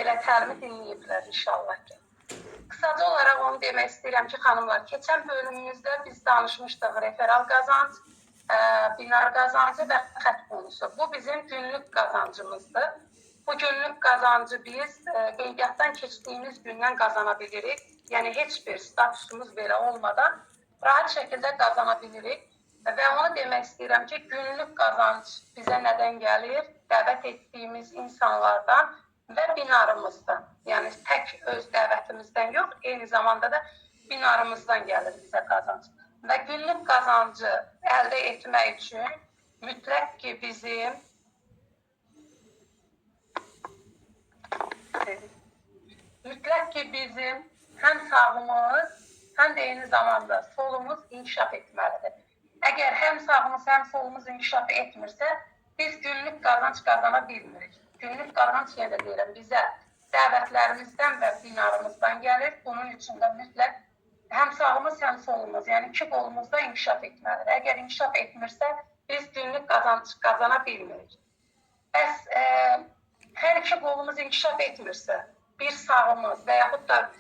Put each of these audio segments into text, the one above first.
belə təlimi dinləyiblər inşallah ki. Qısaca olaraq onu demək istəyirəm ki, xanımlar, keçən bölümümüzdə biz danışmışdıq referal qazanc, binar qazancı və xətt bonusu. Bu bizim günlük qazancımızdır. Bu günlük qazancı biz qeydiyyatdan keçdiyimiz gündən qazana bilirik. Yəni heç bir statusumuz belə olmadan rahat şəkildə qazana bilirik. Və onu demək istəyirəm ki, günlük qazanc bizə nədən gəlir? Dəvət etdiyimiz insanlardan və binarımızdan. Yəni tək öz dəvətimizdən yox, eyni zamanda da binarımızdan gəlir bizə qazanc. Və günlük qazancı əldə etmək üçün mütləq ki bizim həm sağımız, həm də eyni zamanda solumuz inkişaf etməlidir. Əgər həm sağımız, həm solumuz inkişaf etmirsə, biz günlük qazanc qazana bilmirik. Günlük qazanc yenə də deyirəm, bizə dəvətlərimizdən və binarımızdan gəlir. Bunun üçün də mütləq həm sağımız, həm solumuz, yəni iki qolumuzda inkişaf etməlidir. Əgər inkişaf etmirsə, biz günlük qazanc qazana bilmirik. Bəs hər iki qolumuz inkişaf etmirsə, bir sağımız və yaxud da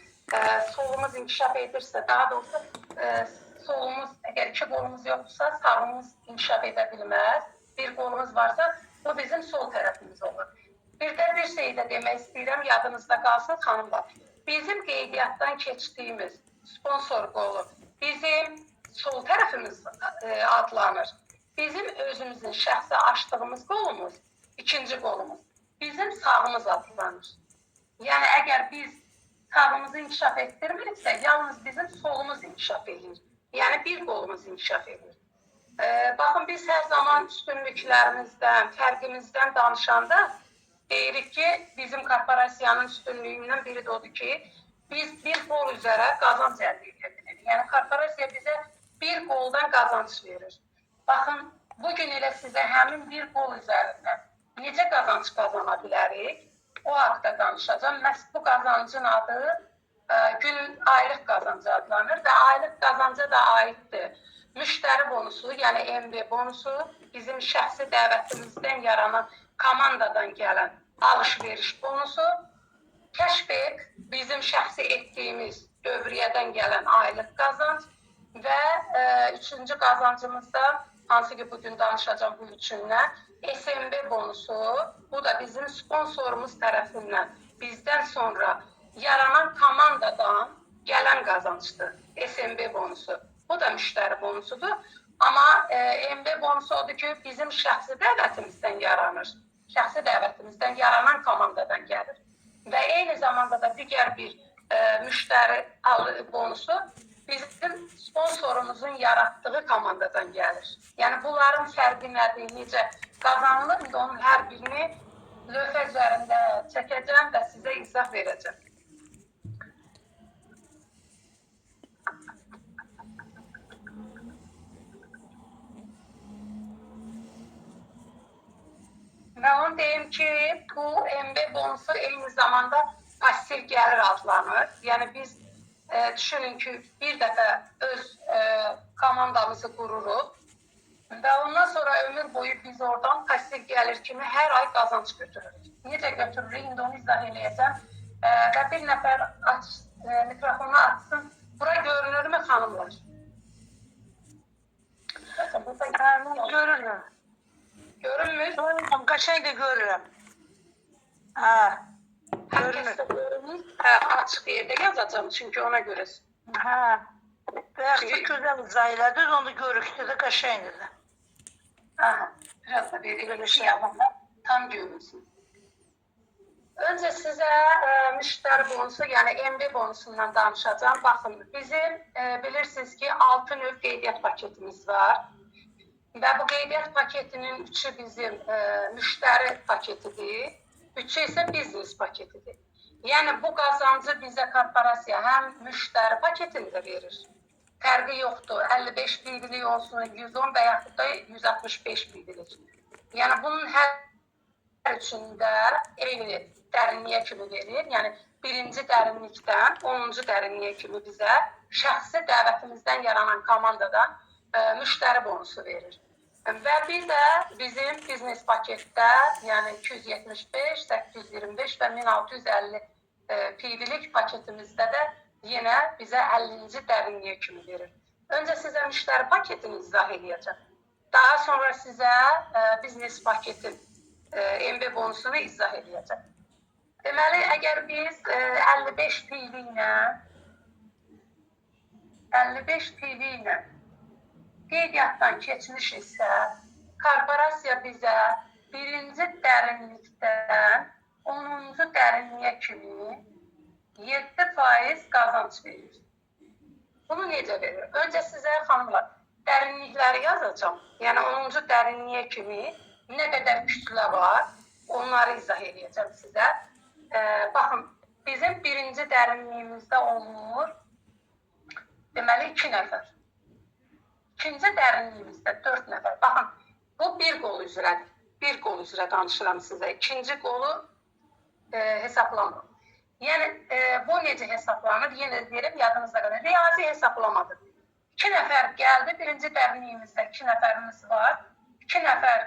solumuz inkişaf edirsə, daha doğrusu solumuz, əgər iki qolumuz yoxdursa, sağımız inkişaf edə bilməz. Bir qolumuz varsa, bu bizim sol tərəfimiz olur. Bir də bir şey də demək istəyirəm, yadınızda qalsın xanımlar. Bizim qeydiyyatdan keçdiyimiz sponsor qolu bizim sol tərəfimiz adlanır. Bizim özümüzün şəxsi açdığımız qolumuz, ikinci qolumuz, bizim sağımız adlanır. Yəni, əgər biz sağımızı inkişaf etdirmiriksə, yalnız bizim solumuz inkişaf edir. Yəni, bir qolumuz inkişaf edir. Baxın, biz hər zaman üstünlüklərimizdən, fərqimizdən danışanda deyirik ki, bizim korporasiyanın üstünlüyündən biri də odur ki, biz bir qol üzərə qazanc əldə edə bilirik. Yəni, korporasiya bizə bir qoldan qazanc verir. Baxın, bugün elə sizə həmin bir qol üzərindən necə qazanc qazana bilərik? O haqda danışacağım. Məhz bu qazancın adı aylıq qazancı adlanır və aylıq qazanca da aiddir. Müştəri bonusu, yəni MB bonusu, bizim şəxsi dəvətimizdən yaranan komandadan gələn alış-veriş bonusu, cashback, bizim şəxsi etdiyimiz dövriyyədən gələn aylıq qazanc və üçüncü qazancımızda, hansı ki bugün danışacağım bu üçündən, SMB bonusu, bu da bizim sponsorumuz tərəfindən bizdən sonra yaranan komandadan gələn qazancdır, SMB bonusu. Bu da müştəri bonusudur. Amma MB bonusu odur ki, bizim şəxsi dəvətimizdən yaranır. Şəxsi dəvətimizdən yaranan komandadan gəlir. Və eyni zamanda da digər bir müştəri bonusu bizim sponsorumuzun yaratdığı komandadan gəlir. Yəni, bunların fərqi nədir, necə qazanılır, indi onun hər birini lövhə üzərində çəkəcəm və sizə izah verəcəm. Və onu deyim ki, bu MB bonusu eyni zamanda pasiv gəlir adlanır. Yəni, biz düşünün ki, bir dəfə öz komandamızı qururuq və ondan sonra ömür boyu biz oradan pasiv gəlir kimi hər ay qazanc götürürük. Necə götürürük? İndi onu izah eləyəcəm. Və bir nəfər mikrofonu açsın. Bura görünürmü xanımlar? Görünür. Görünmür? Qaçay da görürəm. Görünür. Açıq yerdə yazacağım, çünki ona görə. Bəyək ki, gözəl izah onu görükdə də qaçaydır da. Biraz da bir şey yapalım, tam görünsün. Öncə sizə müştəri bonusu, yəni MB bonusundan danışacağım. Baxın, bizim bilirsiniz ki, 6 növ qeydiyyat paketimiz var. Və bu qeydiyyat paketinin 3'ü bizim müştəri paketidir, 3'ü isə biznes paketidir. Yəni, bu qazancı bizə korporasiya həm müştəri paketində verir. Fərqi yoxdur, 55 bilgilik olsun, 110 və yaxud da 165 bilgilik. Yəni, bunun hər üçündə eyni dərinliyə kimi verir. Yəni, birinci dərinlikdən 10-cu dərinliyə kimi bizə şəxsi dəvətimizdən yaranan komandadan müştəri bonusu verir. Və bir də bizim biznes paketdə, yəni 275, 825 və 1650 PV-lik paketimizdə də yenə bizə 50-ci dərinliyə kimi verir. Öncə sizə müştəri paketini izah edəcəm. Daha sonra sizə biznes paketin MB bonusunu izah edəcəm. Deməli, əgər biz 55 PV ilə qeydiyyatdan keçmiş isə korporasiya bizə birinci dərinlikdən 10-cu dərinliyə kimi 7% qazanc verir. Bunu necə verir? Öncə sizə xanımlar dərinlikləri yazacağım. Yəni 10-cu dərinliyə kimi nə qədər kütlə var, onları izah edəcəm sizə. Baxın, bizim birinci dərinliyimizdə olur, deməli 2 nəfər. İkinci dərinliyimizdə 4 nəfər. Baxın, bu bir qol üzrədir. Bir qol üzrə danışıram sizə. İkinci qolu hesablamıram. Yəni, bu necə hesablanır? Yenə deyirəm, yadınızda qalır. Riyazi hesablamadır. 2 nəfər gəldi, birinci dərinliyimizdə 2 nəfərimiz var. 2 nəfər,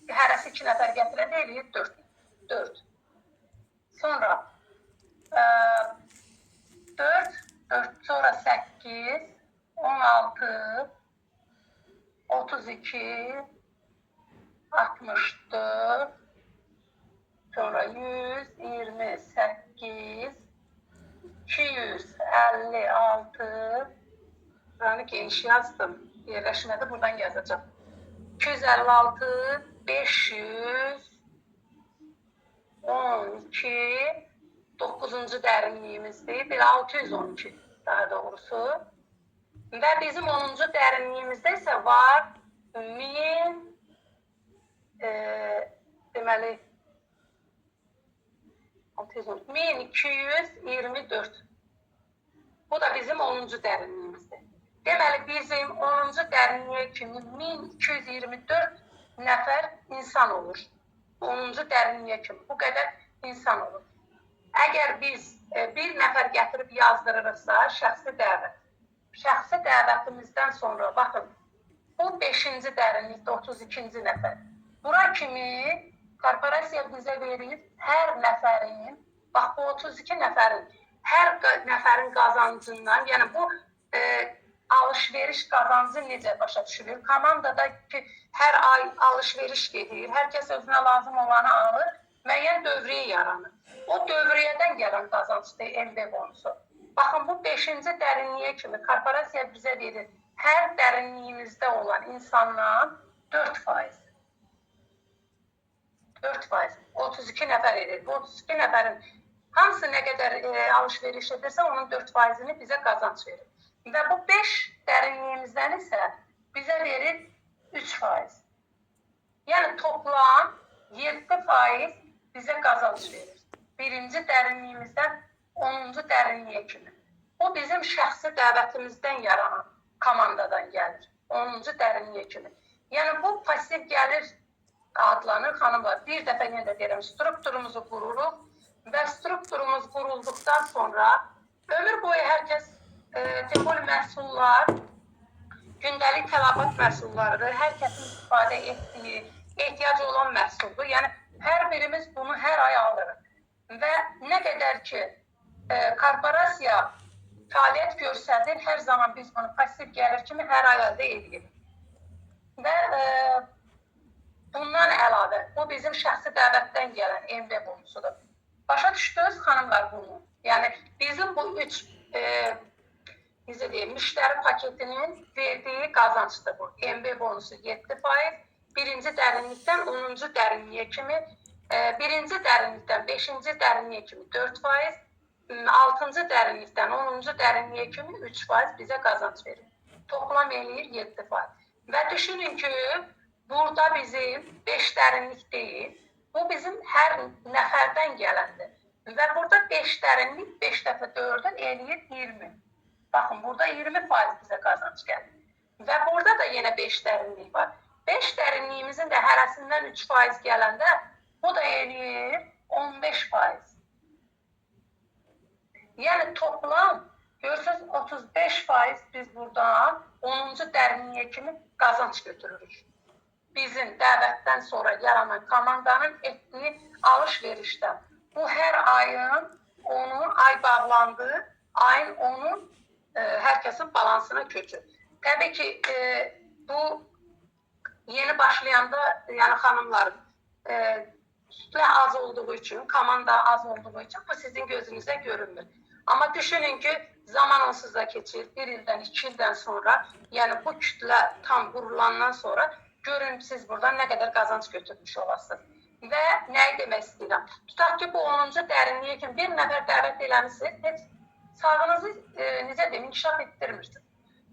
hərəsi 2 nəfər gətirə deyilir, 4. Sonra 4, sonra 8, 16, 32, 64, sonra 128, 256, buranı geniş yazdım, yerləşmədi, buradan yazacağım. 256, 500, 12, 9-cu dərinliyimizdir, bir 612 daha doğrusu. Və bizim 10-cu dərinliyimizdə isə var 1224. Bu da bizim 10-cu dərinliyimizdir. Deməli, bizim 10-cu dərinliyə kimi 1224 nəfər insan olur. 10-cu dərinliyə kimi bu qədər insan olur. Əgər biz bir nəfər gətirib yazdırırıqsa, şəxsi dəvət. Şəxsi dəvətimizdən sonra, baxın, bu 5-ci dərinlikdə 32-ci nəfər. Bura kimi korporasiya bizə verir hər nəfərin, bax bu 32 nəfərin, hər nəfərin qazancından, yəni bu alış-veriş qazancı necə başa düşülür? Komandada ki, hər ay alış-veriş gedir, hər kəs özünə lazım olanı alır, müəyyən dövriyə yaranır. O dövriyyədən gələn qazancdır MB bonusu. Baxın, bu 5-ci dərinliyə kimi korporasiya bizə verir hər dərinliyimizdə olan insandan 4%. 4%. 32 nəfər edir. Bu 32 nəfərin hamısı nə qədər alış-veriş edirsə, onun 4%-ni bizə qazanc verir. Və bu 5 dərinliyimizdən isə bizə verir 3%. Yəni toplam 7% bizə qazanc verir. Birinci dərinliyimizdən 10-cu dərinliyə kimi. Bu bizim şəxsi dəvətimizdən yaranan komandadan gəlir. 10-cu dərinliyə kimi. Yəni bu pasiv gəlir adlanır xanımlar. Bir dəfə yenə də deyirəm, strukturumuzu qururuq və strukturumuz qurulduqdan sonra ömür boyu hər kəs depol məhsullar, gündəlik tələbat məhsullarıdır. Hər kəsin istifadə etdiyi, ehtiyac olan məhsuldur. Yəni hər birimiz bunu hər ay alırıq. Və nə qədər ki, korporasiya fəaliyyət göstərir, hər zaman biz bunu pasiv gəlir kimi hər ay əldə edirik. Və bundan əlavə, bu bizim şəxsi dəvətdən gələn MB bonusudur. Başa düşdünüz xanımlar bunu? Yəni bizim bu 3 müştəri paketinin verdiyi qazancdır bu. MB bonusu 7%, birinci dərinlikdən 10-cu dərinliyə kimi, birinci dərinlikdən 5-ci dərinliyə kimi 4%, 6-cı dərinlikdən 10-cu dərinliyə kimi 3% bizə qazanc verir. Toplam eləyir 7%. Və düşünün ki, burada bizim 5 dərinlik deyil, bu bizim hər nəfərdən gələndir. Və burada 5 dərinlik 5 dəfə 4-dən eləyir 20. Baxın, burada 20% bizə qazanc gəlir. Və burada da yenə 5 dərinlik var. 5 dərinliyimizin də hərəsindən 3% gələndə bu da eləyir 15%. Yəni toplam, görürsünüz 35% biz buradan 10-cu dərinliyə kimi qazanc götürürük. Bizim dəvətdən sonra yaranan komandanın etdiyi alış-verişdən. Bu hər ayın onun ay bağlandığı, ayın onun hər kəsin balansına köçür. Təbii ki, bu yeni başlayanda, yəni xanımlar, sütlə az olduğu üçün, komanda az olduğu üçün bu sizin gözünüzə görünmür. Amma düşünün ki, zaman onsuz da keçir. 1 ildən, 2 ildən sonra, yəni bu kütlə tam qurulandan sonra görün siz buradan nə qədər qazanc götürmüş olasınız. Və nəyi demək istəyirəm? Tutaq ki, bu 10-cu dərinliyə kimi bir nəfər dəvət eləmişsiniz, heç sağlığınızı necə deyim, inkişaf etdirmirsiniz.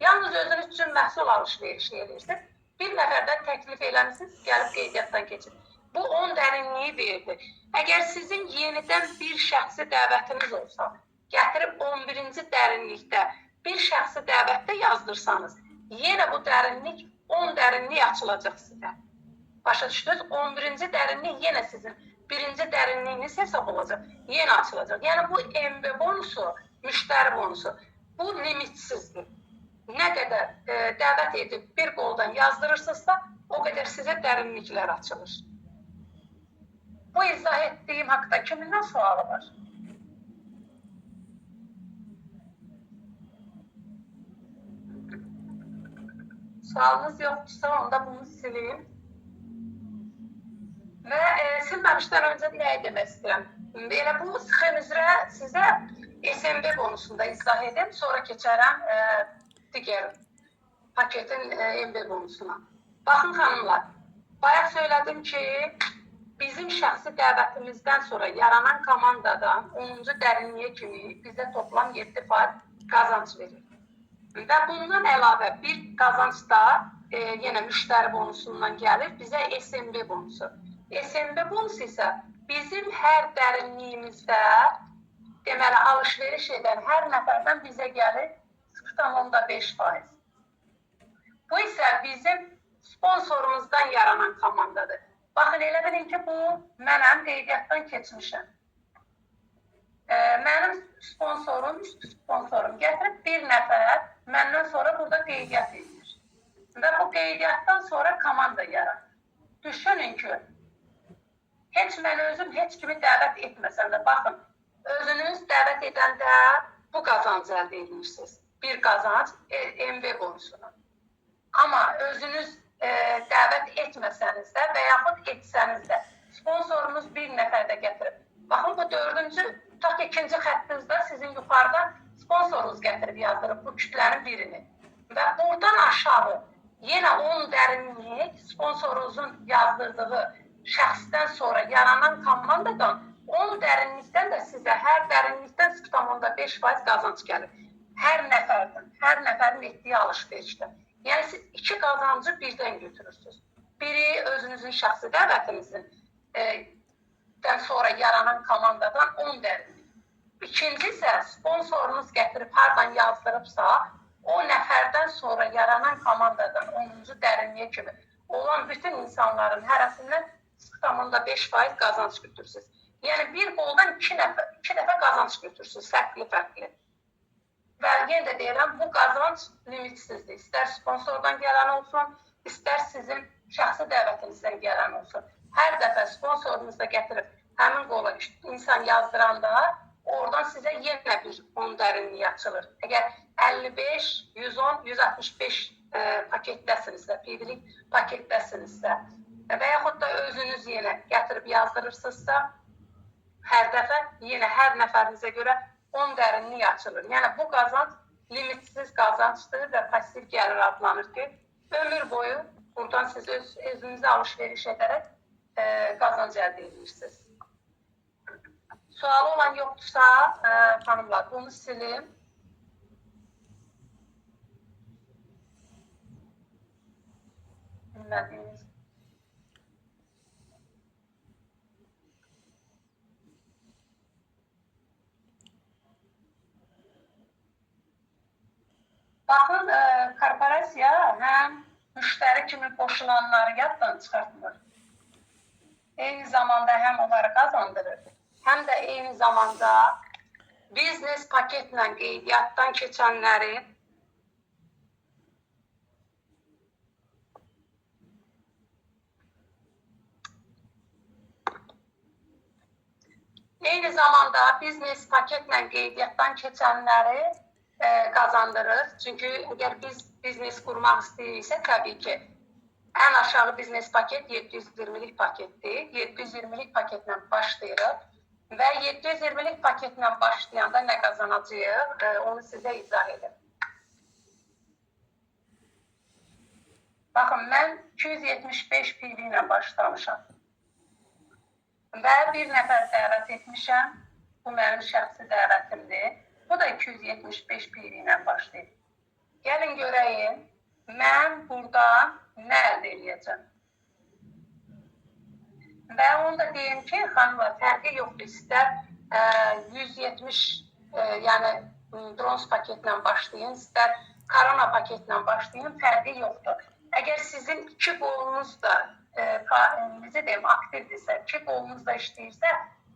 Yalnız özünüz üçün məhsul alış-verişi edirsiniz. Bir nəfərdən təklif eləmişsiniz, gəlib qeydiyyatdan keçin. Bu 10 dərinliyi verdi. Əgər sizin yenidən bir şəxsi dəvətiniz olsa, gətirib 11-ci dərinlikdə bir şəxsi dəvətdə yazdırsanız, yenə bu dərinlik 10 dərinlik açılacaq sizə. Başa düşdünüz? 11-ci dərinlik yenə sizin birinci dərinliyiniz hesab olacaq, yenə açılacaq. Yəni bu MB bonusu, müştəri bonusu, bu limitsizdir. Nə qədər dəvət edib bir qoldan yazdırırsınızsa, o qədər sizə dərinliklər açılır. Bu izah etdiyim haqda kimin sualı var? Sualınız yoxdursa, onda bunu sileyim. Və silməmişdən öncə nəyə demək istəyirəm? Elə bu sxem üzrə sizə SMB bonusunda izah edeyim, sonra keçərəm digər paketin MB bonusuna. Baxın xanımlar, bayaq söylədim ki, bizim şəxsi dəvətimizdən sonra yaranan komandadan 10-cu dərinliyə kimi bizə toplam 7% qazanc verir. Və bundan əlavə bir qazanc da yenə müştəri bonusundan gəlir, bizə SMB bonusu. SMB bonusu isə bizim hər dərinliyimizdə deməli alış-veriş edən hər nəfərdən bizə gəlir 0,5%. Bu isə bizim sponsorumuzdan yaranan komandadır. Baxın, elə bilin ki, bu mənəm qeydiyyatdan keçmişəm. Mənim sponsorum, üst sponsorum gətirib bir nəfər məndən sonra burada qeydiyyat edir. Və bu qeydiyyatdan sonra komanda yaradır. Düşünün ki, heç mən özüm heç kimi dəvət etməsəm də, baxın, özünüz dəvət edəndə bu qazancı əldə edirsiniz. Bir qazanc MB bonusunu. Amma özünüz dəvət etməsəniz də və yaxud etsəniz də, sponsorunuz bir nəfər də gətirib. Baxın, bu 4-cü, tutaq ki, 2-ci xəttinizdə sizin yuxarıda sponsorunuz gətirib yazdırıb bu kütlənin birini. Və buradan aşağı yenə 10 dərinlik sponsorunuzun yazdırdığı şəxsdən sonra yaranan komandadan 10 dərinlikdən də sizə hər dərinlikdən 0,5% qazanc gəlir. Hər nəfərdən, hər nəfərin etdiyi alış-verişdən. Yəni siz 2 qazancı birdən götürürsünüz. Biri özünüzün şəxsi dəvətinizin sonra yaranan komandadan 10 dərinlik. İkinci isə sponsorunuz gətirib hardan yazdırıbsa, o nəfərdən sonra yaranan komandadan 10-cu dərinliyə kimi olan bütün insanların hərəsindən 0,5% qazanc götürürsünüz. Yəni bir qoldan 2 dəfə qazanc götürürsünüz, fərqli-fərqli. Və yenə də deyirəm, bu qazanc limitsizdir. İstər sponsordan gələn olsun, istər sizin şəxsi dəvətinizdən gələn olsun. Hər dəfə sponsorunuzda gətirib həmin qola insan yazdıranda oradan sizə yenə bir 10 dərinlik açılır. Əgər 55, 110, 165 paketdəsinizsə, PV-lik paketdəsinizsə və yaxud da özünüz yenə gətirib yazdırırsınızsa, hər dəfə yenə hər nəfərinizə görə 10 dərinlik açılır. Yəni bu qazanc limitsiz qazancdır və pasiv gəlir adlanır ki, ömür boyu buradan siz özünüzə alış-veriş edərək qazanc əldə edirsiniz. Sualı olan yoxdursa, xanımlar, bunu silim. Bilmədiniz. Baxın, korporasiya həm müştəri kimi qoşulanları yaddan çıxartmır. Eyni zamanda həm onları qazandırır, həm də eyni zamanda biznes paketlə qeydiyyatdan keçənləri Eyni zamanda biznes paketlə qeydiyyatdan keçənləri qazandırır. Çünki əgər biz biznes qurmaq istəyiriksə, təbii ki, ən aşağı biznes paket 720'lik paketdir. 720'lik paketlə başlayırıq və 720'lik paketlə başlayanda nə qazanacağıq, onu sizə izah edim. Baxın, mən 275 PV ilə başlamışam. Və bir nəfər dəvət etmişəm. Bu mənim şəxsi dəvətimdir. Bu da 275 PV ilə başlayıb. Gəlin görəyim, mən burada nə əldə edəcəm. Və onu da deyim ki, xanımlar, fərqi yoxdur. İstər 170, yəni drons paketlə başlayın, istər korona paketlə başlayın, fərqi yoxdur. Əgər sizin iki qolunuz da aktivdirsə, iki qolunuz da işləyirsə,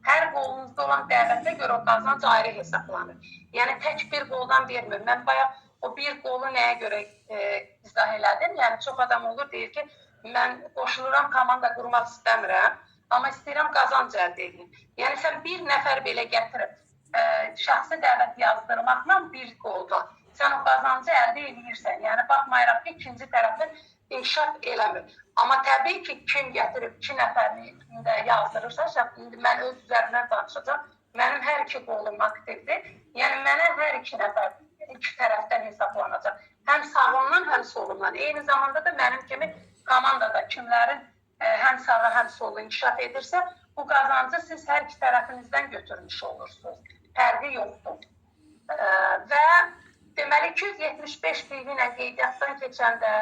hər qolunuzda olan dəvətə görə o qazanc ayrı hesablanır. Yəni, tək bir qoldan vermir. Mən bayaq o bir qolu nəyə görə izah elədim? Yəni, çox adam olur, deyir ki, mən qoşuluram, komanda qurmaq istəmirəm, amma istəyirəm qazanc əldə edin. Yəni, sən bir nəfər belə gətirib, şəxsi dəvət yazdırmaqla bir qolda sən o qazancı əldə edirsən. Yəni, baxmayaraq ki, ikinci tərəfin inkişaf eləmir. Amma təbii ki, kim gətirib 2 nəfərini də yazdırırsa, indi mən öz üzərindən danışacağım, mənim hər iki qolum aktivdir. Yəni, mənə hər iki nəfər iki tərəfdən hesablanacaq. Həm sağımdan, həm solumdan. Eyni zamanda da mənim kimi komandada kimlərin həm sağı, həm solu inkişaf edirsə, bu qazancı siz hər iki tərəfinizdən götürmüş olursunuz. Fərqi yoxdur. Və deməli, 275 PV ilə qeydiyyatdan keçəndə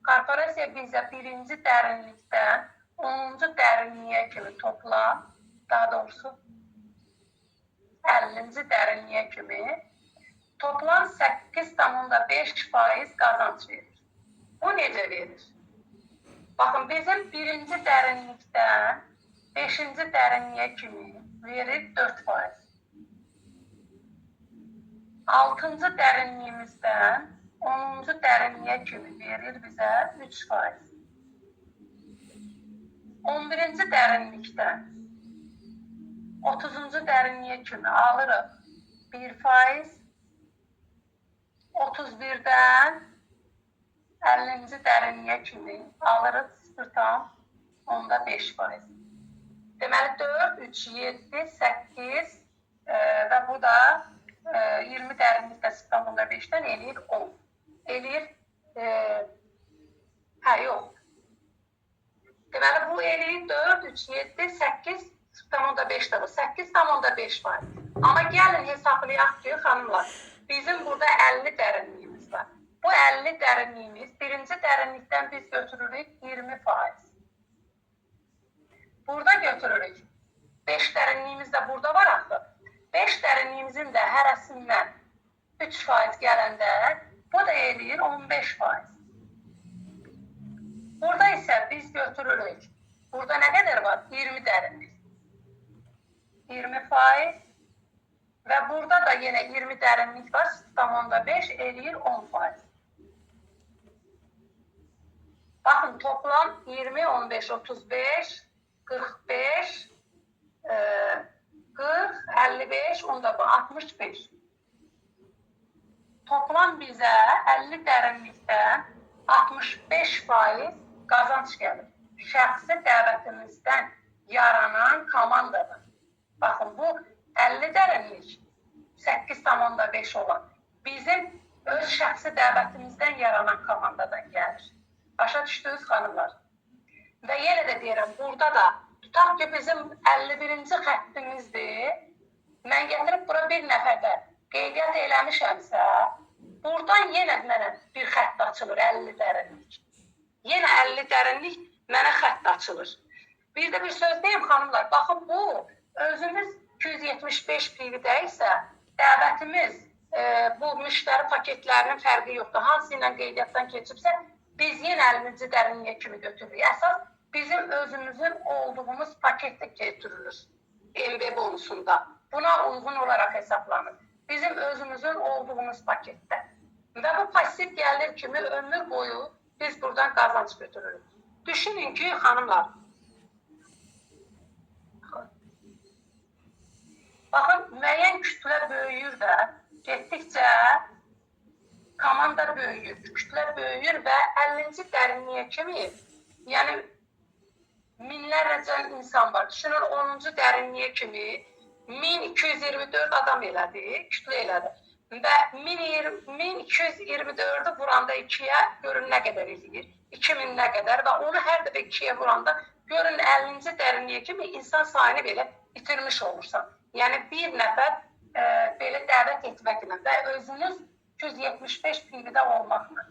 korporasiya bizə birinci dərinlikdən 10-cu dərinliyə kimi toplam, daha doğrusu 50-ci dərinliyə kimi toplam 8,5% qazanc verir. Bu necə verir? Baxın, bizim birinci dərinlikdən 5-ci dərinliyə kimi verir 4%. 6-cı dərinliyimizdən 10-cu dərinliyə kimi verir bizə 3%. 11-ci dərinlikdən 30-cu dərinliyə kimi alırıq 1%. 31-dən 50-ci dərinliyə kimi alırıq 0,5%. Deməli 4, 3, 7, 8 və bu da 20 dərinlikdə 0,5-dən eləyir 10. Eləyir, yox. Deməli, bu eləyir 4, 3, 7, 8, 0,5-də bu, 8,5%. Amma gəlin hesablayaq ki, xanımlar, bizim burada 50 dərinliyimiz var. Bu 50 dərinliyimiz, birinci dərinlikdən biz götürürük 20%. Burada götürürük. 5 dərinliyimiz də burada var axı. 5 dərinliyimizin də hərəsindən 3% gələndə, bu da eləyir 15%. Burada isə biz götürürük. Burada nə qədər var? 20 dərinlik. 20% və burada da yenə 20 dərinlik var. 0,5 eləyir 10%. Baxın, toplam 20, 15, 35, 45, 40, 55, onda bu 65. Toplam bizə 50 dərinlikdən 65% qazanc gəlir. Şəxsi dəvətimizdən yaranan komandadan. Baxın, bu 50 dərinlik 8,5 olan bizim öz şəxsi dəvətimizdən yaranan komandadan gəlir. Başa düşdünüz, xanımlar? Və yenə də deyirəm, burada da tutaq ki, bizim 51-ci xəttimizdir. Mən gətirib bura bir nəfərdə qeydiyyat eləmişəmsə, buradan yenə mənə bir xətt açılır, 50 dərinlik. Yenə 50 dərinlik mənə xətt açılır. Bir də bir söz deyim, xanımlar, baxın, bu özümüz 275 PV-də isə dəvətimiz, bu müştəri paketlərinin fərqi yoxdur. Hansı ilə qeydiyyatdan keçibsə, biz yenə 50-ci dərinliyə kimi götürürük. Əsas bizim özümüzün olduğumuz paketdə götürülür MB bonusunda. Buna uyğun olaraq hesablanır. Bizim özümüzün olduğumuz paketdə. Və bu pasiv gəlir kimi ömür boyu biz buradan qazanc götürürük. Düşünün ki, xanımlar, Baxın, müəyyən kütlə böyüyür və getdikcə komanda böyüyür, kütlə böyüyür və 50-ci dərinliyə kimi, yəni minlərlə insan var. Düşünün 10-cu dərinliyə kimi 1224 adam elədi, kütlə elədi. Və 1224'ü vuranda 2'ye görün nə qədər eləyir? 2000 nə qədər və onu hər dəfə 2'ye vuranda görün 50-ci dərinliyə kimi insan sayını belə itirmiş olursan. Yəni bir nəfər belə dəvət etməklə və özünüz 275 PV-də olmaqla,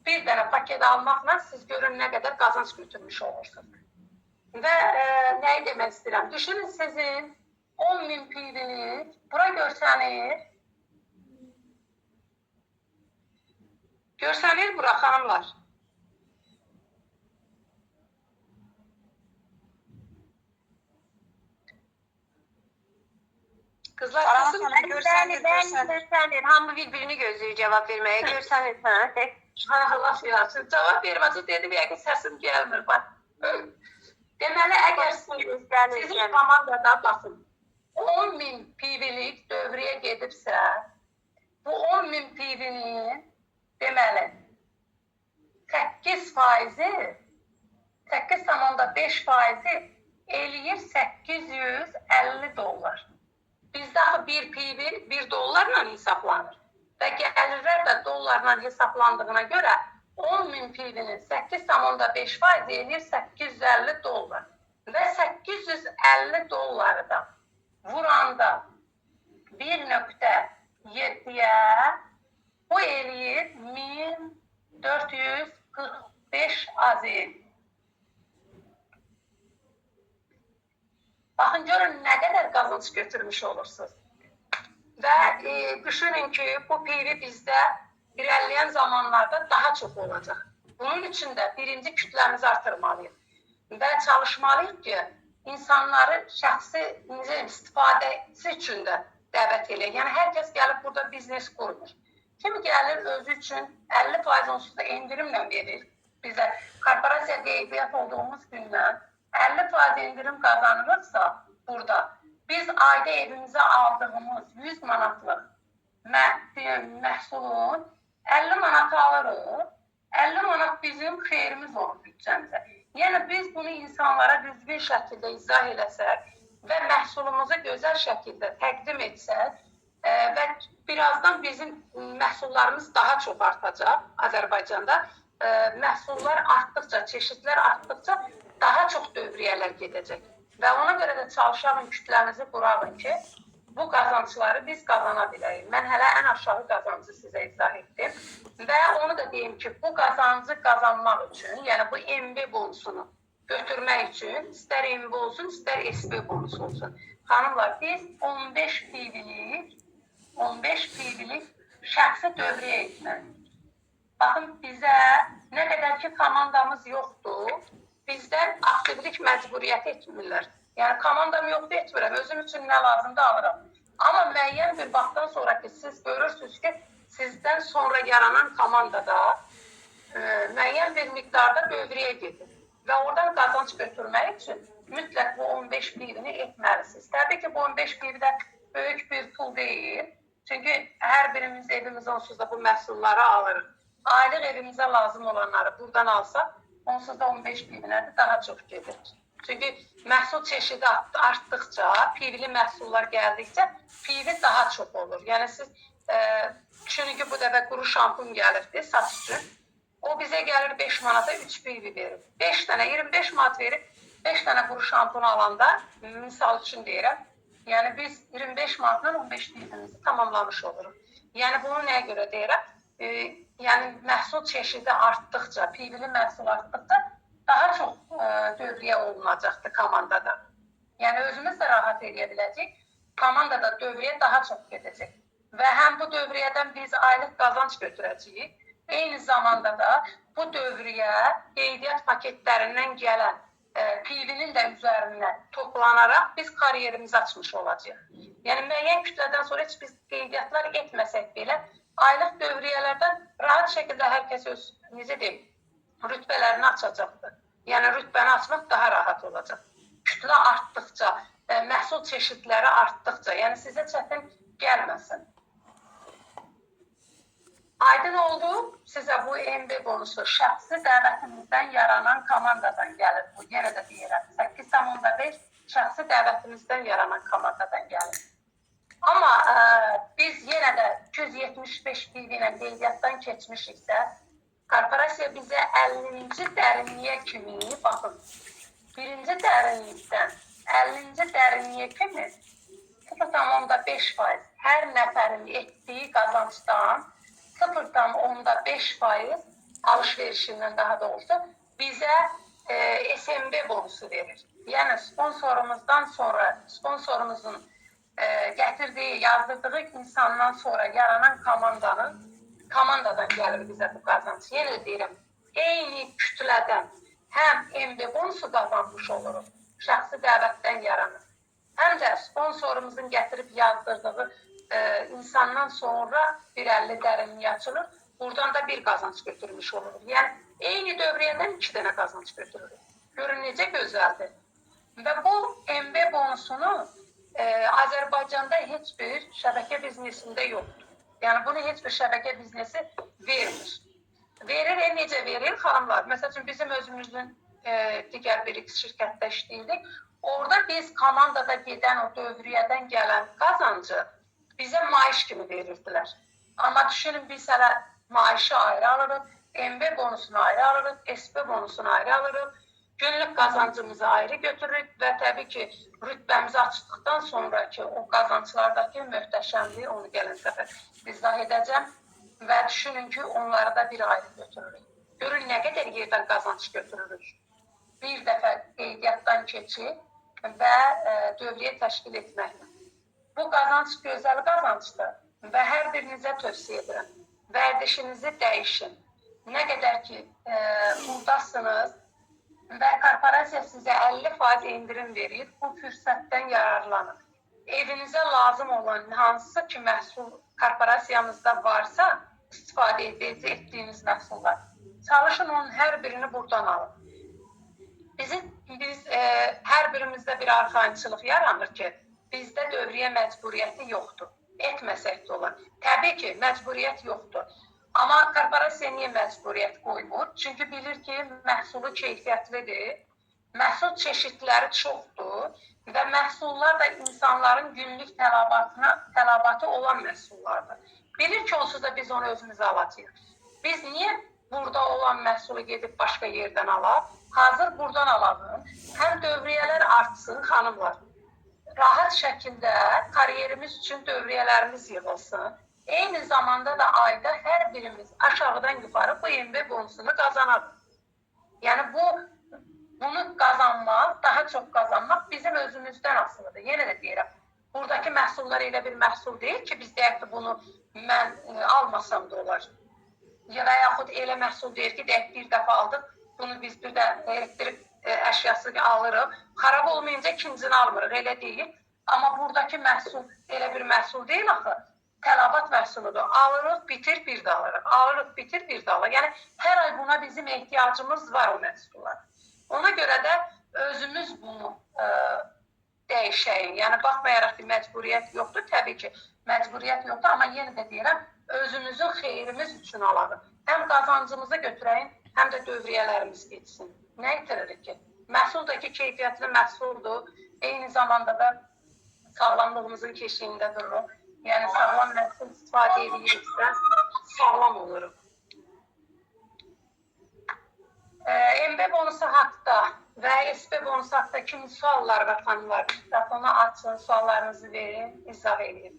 bir dənə paket almaqla siz görün nə qədər qazanc götürmüş olursunuz. Və nəyi demək istəyirəm? Düşünün sizin 10.000 PV'niz bura görsənir. Görsənir bura xanımlar. Kızlar sesim görsənir. Hamı bir-birini gözləyir cavab verməyə. Görsənir hə? Tek. Allah yaxşı. Cavab verməsi dedim yəqin səsim gəlmir bax. Deməli əgər sizin komandada baxın 10.000 PV'lik dövrəyə gedibsə, bu 10.000 PV'nin deməli 8%, 8,5% eləyir 850 dollar. Bizdə bir PV $1 hesablanır və gəlirlər də dollarla hesablandığına görə 10.000 PV'nin 8,5% eləyir 850 dollar və 850 dolları da vuranda 1.7'ye bu eləyir 1445 azil. Baxın, görün nə qədər qazanc götürmüş olursunuz. Və düşünün ki, bu PV bizdə irəliləyən zamanlarda daha çox olacaq. Bunun üçün də birinci kütləmizi artırmalıyıq və çalışmalıyıq ki, insanları şəxsi istifadəsi üçün də dəvət eləyək. Yəni, hər kəs gəlib burada biznes qurmur. Kimi gəlir özü üçün 50% onsuz da endirimlə verir. Bizə korporasiya qeydiyyat olduğumuz gündən 50% indirim kazanırsa burada biz ayda evimize aldığımız 100 manatlıq məhsulun 50 manat alırıq. 50 manat bizim xeyrimiz olur bütçəmizə. Yəni biz bunu insanlara düzgün şəkildə izah eləsək və məhsulumuzu gözəl şəkildə təqdim etsək və birazdan bizim məhsullarımız daha çox artacaq Azərbaycanda. Məhsullar artdıqca, çeşidlər artdıqca daha çox dövriyyələr gedəcək. Və ona görə də çalışalım kütləmizi quralım ki, bu qazancları biz qazana biləyik. Mən hələ ən aşağı qazancı sizə izah etdim. Və onu da deyim ki, bu qazancı qazanmaq üçün, yəni bu MB bonusunu götürmək üçün, istər MB olsun, istər SB bonusu olsun. Xanımlar, biz 15 PV-lik şəxsi dövriyə etməliyik. Baxın, bizə nə qədər ki komandamız yoxdur, bizdən aktivlik məcburiyyəti etmirlər. Yəni, komandam yoxdur etmirəm, özüm üçün nə lazımda alıram. Amma müəyyən bir vaxtdan sonra ki, siz görürsünüz ki, sizdən sonra yaranan komandada müəyyən bir miqdarda dövriyə gedir. Və oradan qazanc götürmək üçün mütləq bu 15 PV-ni etməlisiniz. Təbii ki, bu 15 PV-də böyük bir pul deyil. Çünki hər birimiz evimiz onsuz da bu məhsulları alırıq. Aylıq evimizə lazım olanları buradan alsaq, onsuz da 15 PV-lərdə daha çox gedir. Çünki məhsul çeşidi artdıqca, PV-li məhsullar gəldikcə PV daha çox olur. Yəni siz düşünün ki, bu dəfə quru şampun gəlirdi saç üçün. O bizə gəlir 5 manata 3 PV verir. 5 dənə 25 manat verir. 5 dənə quru şampun alanda, misal üçün deyirəm, yəni biz 25 manatla 15 PV-mizi tamamlamış oluruq. Yəni bunu nəyə görə deyirəm? Yəni məhsul çeşidi artdıqca, PV-li məhsul artdıqca daha çox dövriyyə olunacaqdır komandada. Yəni özümüz də rahat eləyə biləcək, komandada dövriyyə daha çox gedəcək. Və həm bu dövriyyədən biz aylıq qazanc götürəcəyik, eyni zamanda da bu dövriyyə qeydiyyat paketlərindən gələn PV-nin də üzərinə toplanaraq biz kariyerimizi açmış olacaq. Yəni müəyyən kütlədən sonra heç biz qeydiyyatlar etməsək belə, aylıq dövriyyələrdən rahat şəkildə hər kəs öz, necə deyim, rütbələrini açacaqdır. Yəni rütbəni açmaq daha rahat olacaq. Kütlə artdıqca, məhsul çeşidləri artdıqca, yəni sizə çətin gəlməsin. Aydın oldu, sizə bu MB bonusu şəxsi dəvətimizdən yaranan komandadan gəlir. Bu yenə də deyirəm, 8,5 şəxsi dəvətimizdən yaranan komandadan gəlir. Amma biz yenə də 275 PV ilə qeydiyyatdan keçmişiksə, korporasiya bizə 50-ci dərinliyə kimi, baxın, birinci dərinlikdən 50-ci dərinliyə kimi 0,5% hər nəfərin etdiyi qazancdan 0,5% alış-verişindən daha doğrusu bizə SMB bonusu verir. Yəni sponsorumuzdan sonra, sponsorumuzun gətirdiyi, yazdırdığı insandan sonra yaranan komandadan gəlir bizə bu qazanc. Yenə də deyirəm, eyni kütlədən həm MB bonusu qazanmış oluruq, şəxsi dəvətdən yaranır. Həm də sponsorumuzun gətirib yazdırdığı insandan sonra 1,50 dərinliyə açılır. Buradan da bir qazanc götürmüş oluruq. Yəni, eyni dövriyədən 2 dənə qazanc götürürük. Görün necə gözəldir. Və bu MB bonusunu Azərbaycanda heç bir şəbəkə biznesində yoxdur. Yəni, bunu heç bir şəbəkə biznesi vermir. Verir, necə verir? Xanımlar, məsəl üçün bizim özümüzün digər bir X şirkətdə işləyirdik. Orada biz komandada gedən o dövriyədən gələn qazancı bizə maaş kimi verirdilər. Amma düşünün, biz hələ maaşı ayrı alırıq, MB bonusunu ayrı alırıq, SP bonusunu ayrı alırıq, günlük qazancımızı ayrı götürürük və təbii ki, rütbəmizi açdıqdan sonraki o qazanclardakı möhtəşəmliyi onu gələn səfər izah edəcəm və düşünün ki, onları da bir ayrı götürürük. Görün, nə qədər yerdən qazanc götürürük. Bir dəfə qeydiyyatdan keçib və dövriyə təşkil etməklə. Bu qazanc gözəl qazancdır və hər birinizə tövsiyə edirəm. Vərdişinizi dəyişin. Nə qədər ki, buradasınız və korporasiya sizə 50% indirim verir, bu fürsətdən yararlanın. Evinizə lazım olan hansısa ki, məhsul korporasiyamızda varsa, istifadə etdiyiniz məhsullar, çalışın onun hər birini buradan alın. Biz hər birimizdə bir arxayınçılıq yaranır ki, bizdə dövriyə məcburiyyəti yoxdur. Etməsək də olar. Təbii ki, məcburiyyət yoxdur. Amma korporasiya niyə məcburiyyət qoymur? Çünki bilir ki, məhsulu keyfiyyətlidir, məhsul çeşidləri çoxdur və məhsullar da insanların günlük tələbatı olan məhsullardır. Bilir ki, onsuz da biz onu özümüzə alacağıq. Biz niyə burada olan məhsulu gedib başqa yerdən alaq? Hazır buradan alalım. Həm dövriyələr artsın, xanımlar. Rahat şəkildə kariyerimiz üçün dövriyələrimiz yığılsın. Eyni zamanda da ayda hər birimiz aşağıdan yuxarı bu MB bonusunu qazanaq. Yəni bunu qazanmaq, daha çox qazanmaq bizim özümüzdən asılıdır. Yenə də deyirəm, buradakı məhsullar elə bir məhsul deyil ki, biz deyək ki, bunu mən almasam da olar. Və yaxud elə məhsul deyir ki, deyək bir dəfə aldıq, bunu biz bir də elektrik əşyası alırıq. Xarab olmayınca ikincini almırıq, elə deyil. Amma buradakı məhsul elə bir məhsul deyil axı. Tələbat məhsuludur. Alırıq, bitir, bir də alırıq. Alırıq, bitir, bir də alırıq. Yəni, hər ay buna bizim ehtiyacımız var o məhsullar. Ona görə də özümüz bunu dəyişəyin. Yəni, baxmayaraq ki, məcburiyyət yoxdur. Təbii ki, məcburiyyət yoxdur. Amma yenə də deyirəm, özümüzün xeyrimiz üçün alırıq. Həm qazancımızı götürəyin, həm də dövriyələrimiz geçsin. Nə itiririk ki? Məhsul da ki, keyfiyyətli məhsuldur. Eyni zamanda da sağlamlığımızın keşiyində dururuq. Yəni, sağlam məhsul istifadə ediriksə, sağlam oluruq. MB bonusu haqda və SP bonusu haqda kimi suallar və xanımlar, mikrofonu açın, suallarınızı verin, izah edin.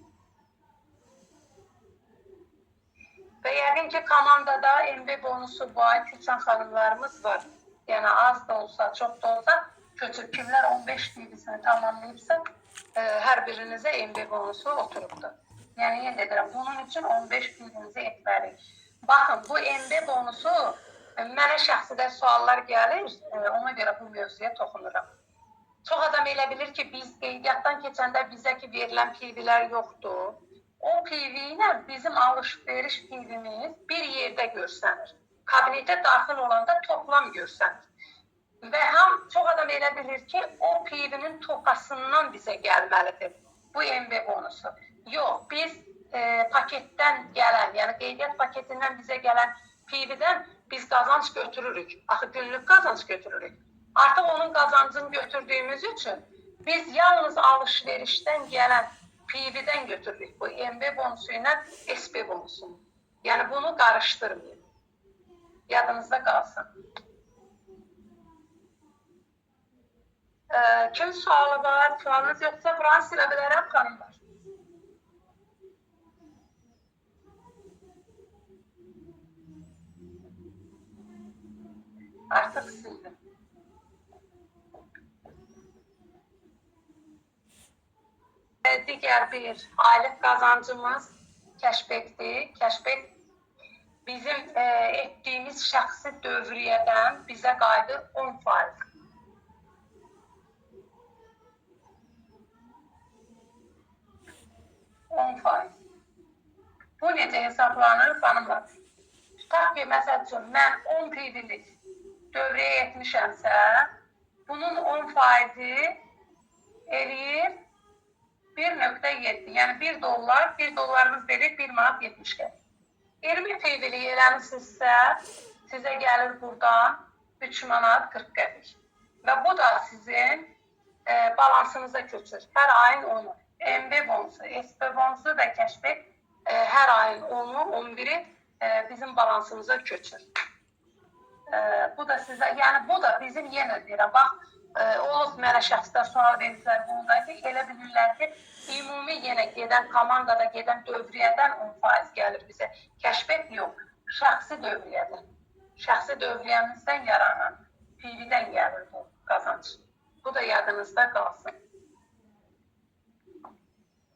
Və yəqin ki, komandada MB bonusu bu ay köçən xanımlarımız var. Yəni, az da olsa, çox da olsa, köçüb kimlər 15 bilgisini tamamlayıbsa, hər birinizə MB bonusu oturubdur. Yəni, yenə edirəm, bunun üçün 15 bilginizi etməliyik. Baxın, bu MB bonusu mənə şəxsidə suallar gəlir, ona görə bu mövzuya toxunuram. Çox adam elə bilir ki, biz qeydiyyatdan keçəndə bizə ki, verilən PV-lər yoxdur. O PV ilə bizim alış-veriş PV-miz bir yerdə görsənir. Kabinetə daxil olanda toplam görsənir. Və çox adam elə bilir ki, o PIV-nin topasından bizə gəlməlidir bu MB bonusu. Yox, biz paketdən gələn, yəni qeydiyyat paketindən bizə gələn PIV-dən biz qazanc götürürük. Axı günlük qazanc götürürük. Artıq onun qazancını götürdüyümüz üçün biz yalnız alış-verişdən gələn PIV-dən götürürük bu MB bonusu ilə SP bonusunu. Yəni bunu qarışdırmayın. Yadınızda qalsın. Kim sualı var? Sualınız yoxsa buranı silə bilərəm, xanımlar. Artıq sildim. Digər bir aylıq qazancımız kəşbekdir. Kəşbek bizim etdiyimiz şəxsi dövriyyədən bizə qayıdır 10%. 10%. Bu necə hesablanır, xanımlar? Tutaq ki, məsəl üçün, mən 10 PIV-lik dövrəyə etmişəmsə, bunun 10%-i eləyir 1.7. Yəni 1 dollar, 1 dollarınız verir 1 manat 70 qəpik. 20 PIV-lik eləmişsinizsə, sizə gəlir buradan 3 manat 40 qəpik. Və bu da sizin balansınıza köçür. Hər ayın 10-u. MB bonusu, SP bonusu və kəşbek hər ayın 10-u, 11-i bizim balansımıza köçür. Bu da sizə, yəni bu da bizim yenə deyirəm, bax, olub mənə şəxslər sual verirlər bunda ki, elə bilirlər ki, ümumi yenə gedən, komandada gedən dövriyyədən 10% gəlir bizə. Kəşbek yox, şəxsi dövriyyədən. Şəxsi dövriyyəmizdən yaranan, PIV-dən gəlir bu qazanc. Bu da yadınızda qalsın.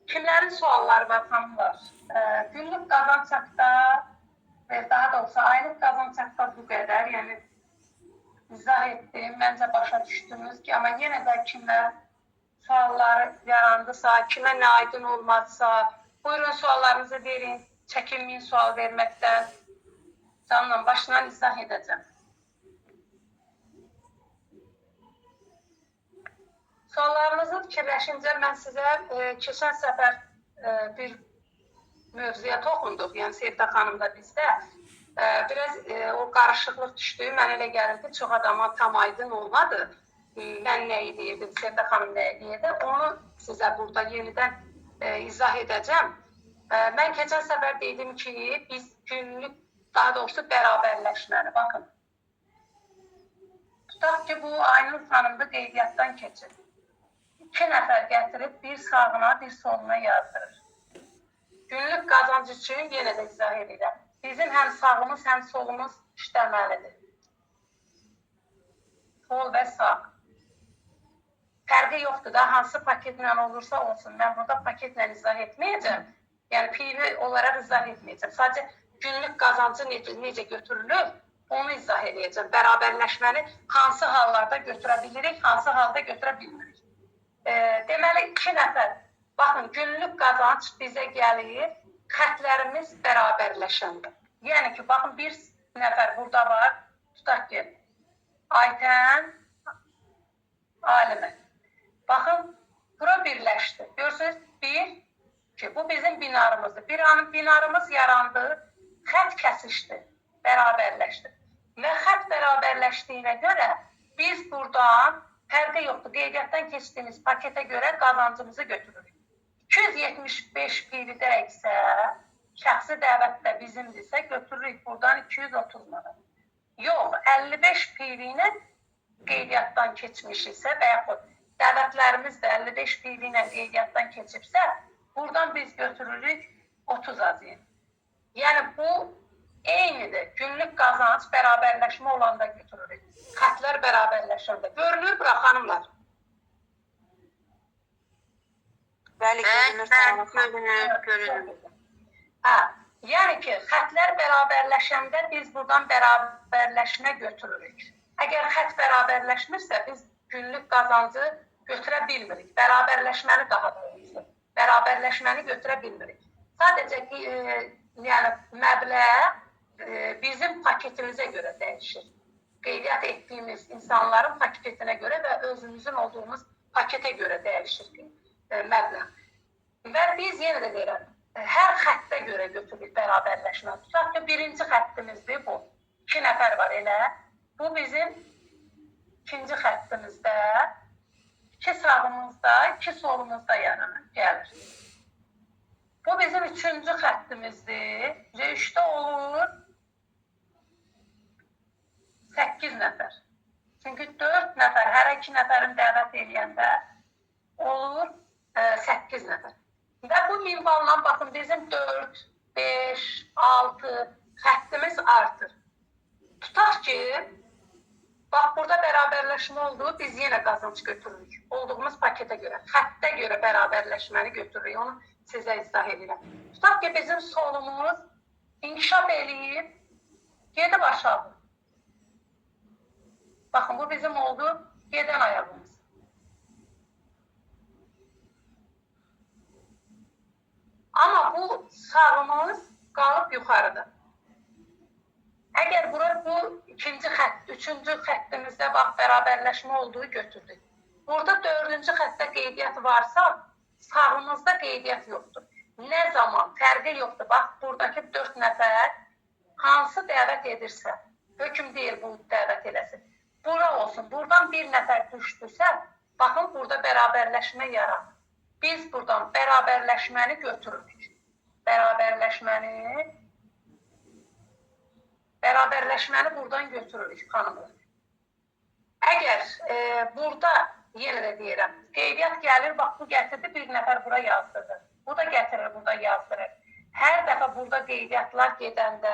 Kimlərin sualları var, xanımlar? Günlük qazanc haqqda, daha doğrusu aylıq qazanc haqqda bu qədər, yəni izah etdim, məncə başa düşdünüz ki, amma yenə də kimlər sualları yarandısa, kimə nə aydın olmazsa, buyurun suallarınızı verin, çəkinməyin sual verməkdən, canla başla izah edəcəm. Suallarınızı fikirləşincə mən sizə keçən səfər bir mövzuya toxunduq, yəni Sevda xanım da bizdə. Biraz o qarışıqlıq düşdü, mən elə gəlir ki, çox adama tam aydın olmadı. Mən nə edirdim, Sevda xanım nə edirdi, onu sizə burada yenidən izah edəcəm. Mən keçən səfər dedim ki, biz günlük, daha doğrusu bərabərləşməni, baxın. Tutaq ki, bu Aynur xanım da qeydiyyatdan keçir. 2 nəfər gətirib bir sağına, bir soluna yazdırır. Günlük qazanc üçün yenə də izah edirəm. Bizim həm sağımız, həm solumuz işləməlidir. Sol və sağ. Fərqi yoxdur da, hansı paketlə olursa olsun. Mən burada paketlə izah etməyəcəm. Yəni PIV olaraq izah etməyəcəm. Sadəcə günlük qazancı necə götürülür, onu izah edəcəm. Bərabərləşməni hansı hallarda götürə bilirik, hansı halda götürə bilmirik. Deməli, 2 nəfər, baxın, günlük qazanc bizə gəlir, xətlərimiz bərabərləşəndə. Yəni ki, baxın, bir nəfər burada var, tutaq ki, Aytən, Alimə. Baxın, bura birləşdi. Görürsünüz, bu bizim binarımızdır. Binarımız yarandı, xət kəsişdi, bərabərləşdi. Və xət bərabərləşdiyinə görə biz buradan fərqi yoxdur. Qeydiyyatdan keçdiyimiz paketə görə qazancımızı götürürük. 275 PIV-də isə, şəxsi dəvətdə bizimdirsə, götürürük buradan 230 manat. Yox, 55 PIV ilə qeydiyyatdan keçmişiksə və yaxud dəvətlərimiz də 55 PIV ilə qeydiyyatdan keçibsə, buradan biz götürürük 30 azı. Yəni bu eynidir. Günlük qazanc bərabərləşmə olanda götürürük. Xətlər bərabərləşəndə. Görünür bura, xanımlar? Bəli, görünür. Yəni ki, xətlər bərabərləşəndə biz buradan bərabərləşmə götürürük. Əgər xət bərabərləşmirsə, biz günlük qazancı götürə bilmirik. Bərabərləşməni daha doğrusu. Bərabərləşməni götürə bilmirik. Sadəcə yəni məbləğ bizim paketimizə görə dəyişir. qeydiyyat etdiyimiz insanların paketinə görə və özümüzün olduğumuz paketə görə dəyişir məbləğ. Və biz yenə də deyirəm, hər xəttə görə götürürük bərabərləşmə. Tutaq ki, birinci xəttimizdir bu. 2 nəfər var elə. Bu bizim ikinci xəttimizdə, 2 sağımızda, 2 solumuzda gəlir. Bu bizim üçüncü xəttimizdir. 3-də olur 8 nəfər. Çünki 4 nəfər, hər 2 nəfərin dəvət edəndə olur 8 nəfər. Və bu minvalla baxın, bizim 4, 5, 6 xəttimiz artır. Tutaq ki, bax, burada bərabərləşmə oldu, biz yenə qazanc götürürük. Olduğumuz paketə görə, xəttə görə bərabərləşməni götürürük. Onu sizə izah edirəm. Tutaq ki, bizim solumuz inkişaf eləyib, gedib aşağı. Baxın, bu bizim oldu, gedən ayağımız. Amma bu sağımız qalıb yuxarıda. Əgər bu ikinci xətt, üçüncü xəttimizdə bax, bərabərləşmə olduğu götürdük. Burada dördüncü xəttdə qeydiyyat varsa, sağımızda qeydiyyat yoxdur. Nə zaman? Fərqi yoxdur. Bax, buradakı 4 nəfər hansı dəvət edirsə, hökm deyil bu dəvət eləsin. Bura olsun. Buradan bir nəfər düşdüsə, baxın, burada bərabərləşmə yaranır. Biz buradan bərabərləşməni götürürük. Bərabərləşməni buradan götürürük, xanımlar. Əgər burada, yenə də deyirəm, qeydiyyat gəlir, bax, bu gətirdi, bir nəfər bura yazdırdı. Bu da gətirir, burada yazdırır. Hər dəfə burada qeydiyyatlar gedəndə,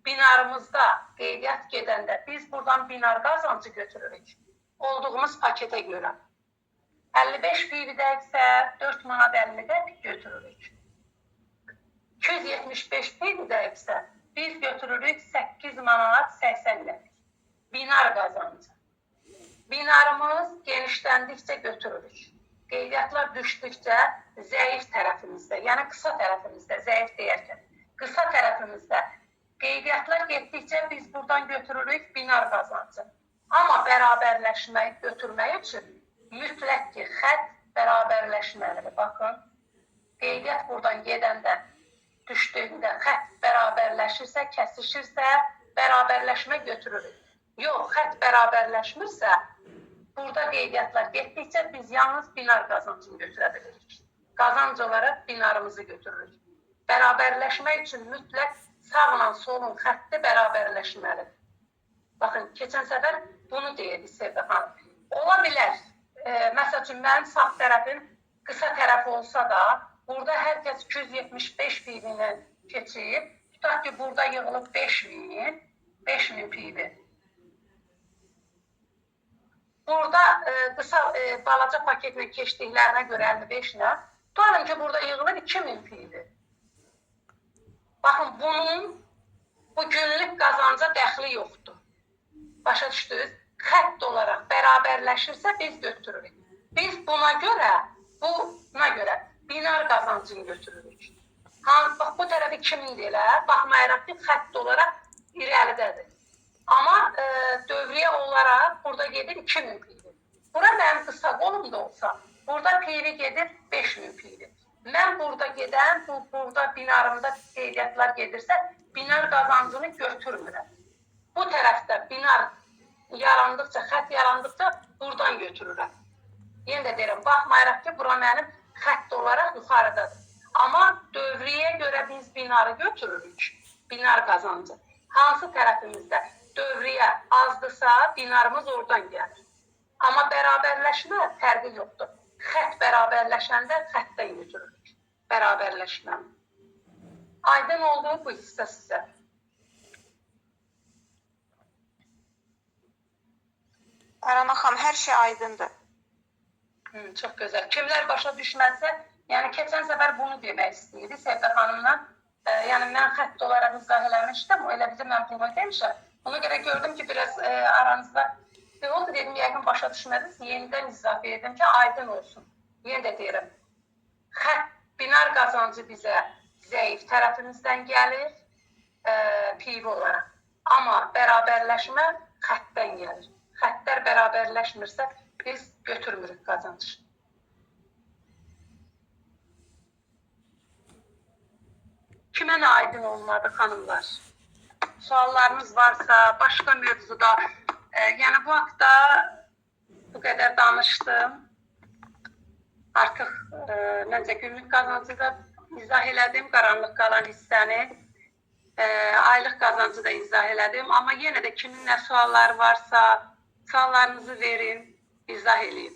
binarımızda qeydiyyat gedəndə biz buradan binar qazancı götürürük. Olduğumuz paketə görə. 55 PV-dəsə 4 manat 50 qəpik götürürük. 275 PV-dəsə biz götürürük 8 manat 80 qəpik. Binar qazancı. Binarımız genişləndikcə götürürük. Qeydiyyatlar düşdükcə zəif tərəfimizdə, yəni qısa tərəfimizdə, zəif deyərkən, qısa tərəfimizdə qeydiyyatlar getdikcə biz buradan götürürük binar qazancı. Amma bərabərləşməyi götürmək üçün mütləq ki, xətt bərabərləşməlidir. Baxın, qeydiyyat buradan gedəndə, düşdüyündə xətt bərabərləşirsə, kəsişirsə, bərabərləşmə götürürük. Yox, xətt bərabərləşmirsə, burada qeydiyyatlar getdikcə biz yalnız binar qazancını götürə bilirik. Qazanc olaraq binarımızı götürürük. Bərabərləşmək üçün mütləq sağla solun xətti bərabərləşməlidir. Baxın, keçən səfər bunu deyirdi Sevda xanım. Ola bilər, məsəl üçün, mənim sağ tərəfim qısa tərəf olsa da, burada hər kəs 275 PV-ni keçib, tutaq ki, burada yığılıb 5000 PV. Burada qısa balaca paketlə keçdiklərinə görə 55-nə, tutalım ki, burada yığılır 2000 PV. Baxın, bunun bu günlük qazanca dəxli yoxdur. Başa düşdünüz? Xətt olaraq bərabərləşirsə biz götürürük. Biz buna görə binar qazancını götürürük. Bax, bu tərəf 2000 deyilə, baxmayaraq ki, xətt olaraq irəlidədir. Amma dövriyyə olaraq burada gedir 2000 PV. Bura mənim qısa qolumda olsa, burada PV gedir 5000 PV. Mən burada gedən, burada binarımda qeydiyyatlar gedirsə, binar qazancını götürmürəm. Bu tərəfdə binar yarandıqca, xətt yarandıqca buradan götürürəm. Yenə də deyirəm, baxmayaraq ki, bura mənim xətt olaraq yuxarıdadır. Amma dövriyyə görə biz binarı götürürük, binar qazancı. Hansı tərəfimizdə dövriyyə azdırsa, binarımız oradan gəlir. Amma bərabərləşmə fərqi yoxdur. Xətt bərabərləşəndə xəttdən götürürük. Bərabərləşmə. Aydın oldu bu hissə sizə. Rəna xanım, hər şey aydındır. Çox gözəl. Kimlər başa düşməzsə, yəni keçən səfər bunu demək istəyirdi Sevda xanımla. Yəni mən xətt olaraq izah eləmişdim, elə bizə mən bunu demişəm. Ona görə gördüm ki, biraz aranızda oldu, dedim, yəqin başa düşmədiniz. Yenidən izah verdim ki, aydın olsun. Yenə də deyirəm, xətt, binar qazancı bizə zəif tərəfimizdən gəlir, PV olaraq. Amma bərabərləşmə xətt üstdən gəlir. Xəttlər bərabərləşmirsə, biz götürmürük qazanc. Kimə nə aydın olmadı xanımlar? Suallarınız varsa, başqa mövzuda, yəni bu haqda bu qədər danışdım. Artıq məncə günlük qazancı da izah elədim, qaranlıq qalan hissəni, aylıq qazancı da izah elədim. Amma yenə də kimin nə sualları varsa, suallarınızı verin, izah edeyim.